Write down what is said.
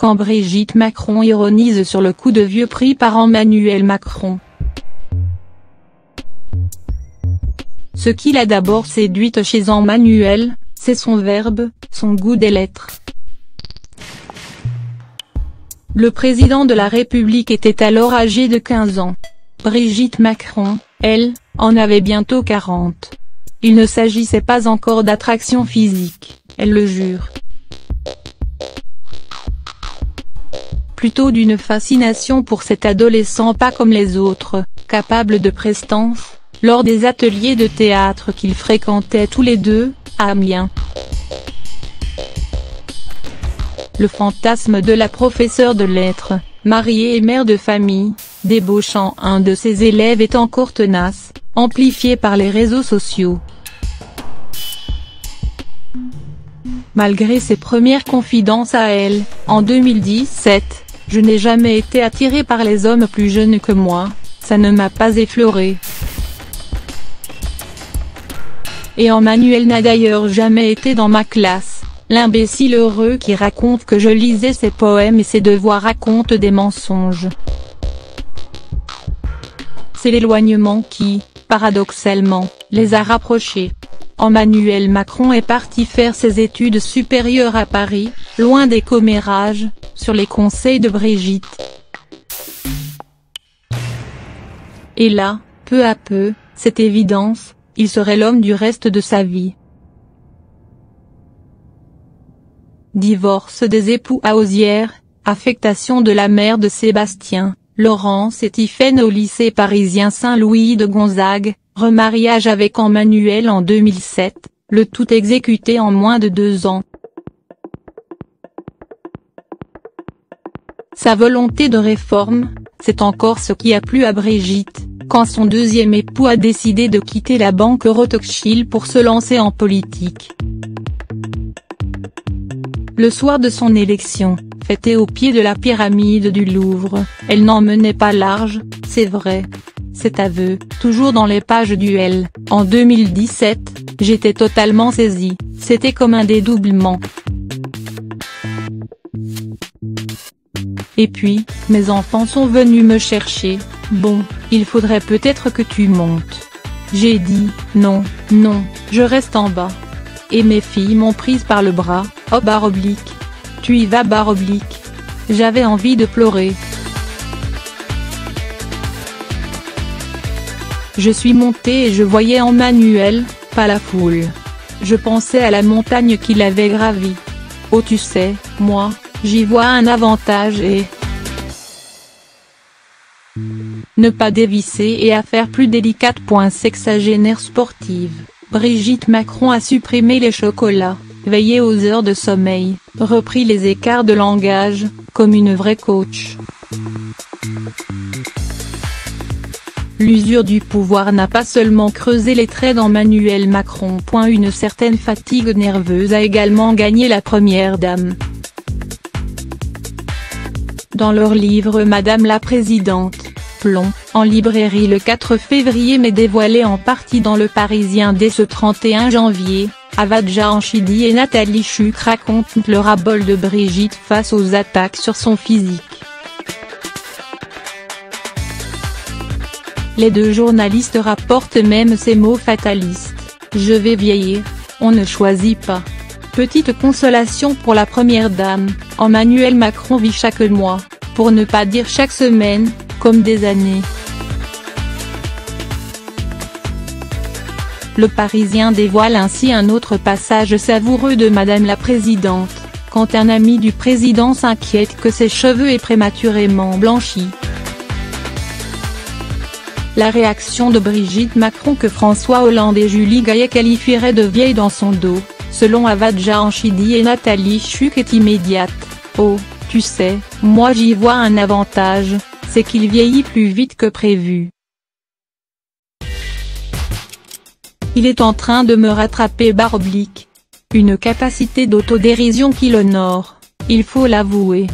quand Brigitte Macron ironise sur le coup de vieux pris par Emmanuel Macron. Ce qui l'a d'abord séduite chez Emmanuel, c'est son verbe, son goût des lettres. Le président de la République était alors âgé de 15 ans. Brigitte Macron, elle, en avait bientôt 40. Il ne s'agissait pas encore d'attraction physique, elle le jure. Plutôt d'une fascination pour cet adolescent pas comme les autres, capable de prestance, lors des ateliers de théâtre qu'ils fréquentaient tous les deux, à Amiens. Le fantasme de la professeure de lettres, mariée et mère de famille, débauchant un de ses élèves est encore tenace, amplifié par les réseaux sociaux. Malgré ses premières confidences à elle, en 2017, « Je n'ai jamais été attirée par les hommes plus jeunes que moi, ça ne m'a pas effleurée. Et Emmanuel n'a d'ailleurs jamais été dans ma classe, l'imbécile heureux qui raconte que je lisais ses poèmes et ses devoirs raconte des mensonges. » C'est l'éloignement qui, paradoxalement, les a rapprochés. Emmanuel Macron est parti faire ses études supérieures à Paris, loin des commérages, sur les conseils de Brigitte. Et là, peu à peu, cette évidence, il serait l'homme du reste de sa vie. Divorce des époux à Auzière, affectation de la mère de Sébastien, Laurence et Tiphaine au lycée parisien Saint-Louis de Gonzague, remariage avec Emmanuel en 2007, le tout exécuté en moins de 2 ans. Sa volonté de réforme, c'est encore ce qui a plu à Brigitte, quand son deuxième époux a décidé de quitter la banque Rothschild pour se lancer en politique. Le soir de son élection, fêtée au pied de la pyramide du Louvre, elle n'en menait pas large, c'est vrai. Cet aveu, toujours dans les pages du L, en 2017, j'étais totalement saisie, c'était comme un dédoublement. Et puis, mes enfants sont venus me chercher, bon, il faudrait peut-être que tu montes. J'ai dit, non, non, je reste en bas. Et mes filles m'ont prise par le bras, oh barre oblique. Tu y vas barre oblique. J'avais envie de pleurer. Je suis montée et je voyais Emmanuel, pas la foule. Je pensais à la montagne qu'il avait gravie. Oh tu sais, moi, j'y vois un avantage et… ne pas dévisser et affaire plus délicate. Sexagénaire sportive, Brigitte Macron a supprimé les chocolats, veillé aux heures de sommeil, repris les écarts de langage, comme une vraie coach. L'usure du pouvoir n'a pas seulement creusé les traits d'Emmanuel Macron. Une certaine fatigue nerveuse a également gagné la première dame. Dans leur livre Madame la Présidente, Plomb, en librairie le 4 février mais dévoilé en partie dans Le Parisien dès ce 31 janvier, Avad Jahanchidi et Nathalie Chuck racontent le ras-bol de Brigitte face aux attaques sur son physique. Les deux journalistes rapportent même ces mots fatalistes, « Je vais vieillir, on ne choisit pas ». Petite consolation pour la première dame, Emmanuel Macron vit chaque mois, pour ne pas dire chaque semaine, comme des années. Le Parisien dévoile ainsi un autre passage savoureux de Madame la Présidente, quand un ami du président s'inquiète que ses cheveux aient prématurément blanchi. La réaction de Brigitte Macron que François Hollande et Julie Gaillet qualifieraient de vieille dans son dos, selon Avad Jahanchidi et Nathalie Chuck est immédiate. Oh, tu sais, moi j'y vois un avantage, c'est qu'il vieillit plus vite que prévu. Il est en train de me rattraper barre oblique. Une capacité d'autodérision qui l'honore, il faut l'avouer.